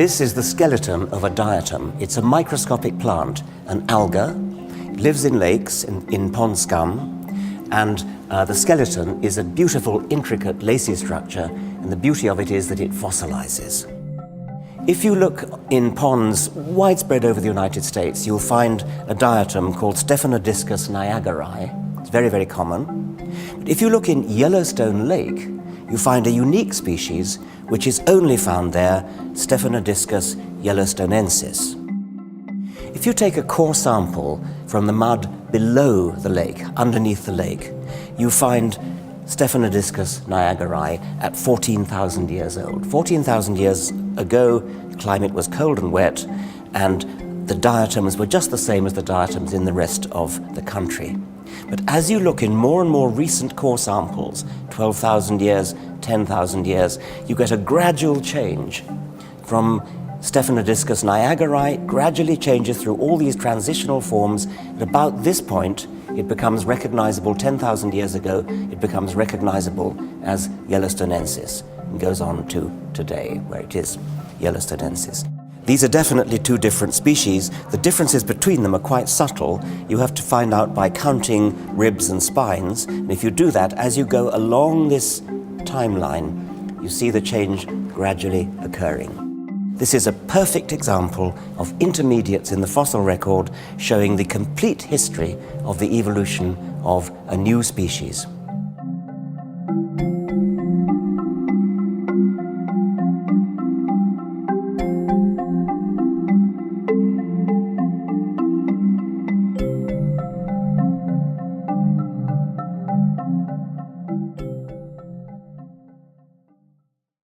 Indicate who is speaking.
Speaker 1: This is the skeleton of a diatom. It's a microscopic plant, an alga. It lives in lakes, in pond scum, and the skeleton is a beautiful, intricate, lacy structure, and the beauty of it is that it fossilizes. If you look in ponds widespread over the United States, you'll find a diatom called Stephanodiscus niagarae. It's very, very common. But if you look in Yellowstone Lake, you find a unique species which is only found there, Stephanodiscus yellowstonensis. If you take a core sample from the mud below the lake, underneath the lake, you find Stephanodiscus niagarae at 14,000 years old. 14,000 years ago, the climate was cold and wet, and the diatoms were just the same as the diatoms in the rest of the country. But as you look in more and more recent core samples, 12,000 years, 10,000 years, you get a gradual change from Stephanodiscus niagarae, gradually changes through all these transitional forms. At about this point, it becomes recognizable. 10,000 years ago, it becomes recognizable as yellowstonensis, and goes on to today, where it is yellowstonensis. These are definitely two different species. The differences between them are quite subtle. You have to find out by counting ribs and spines. And if you do that, as you go along this timeline, you see the change gradually occurring. This is a perfect example of intermediates in the fossil record showing the complete history of the evolution of a new species.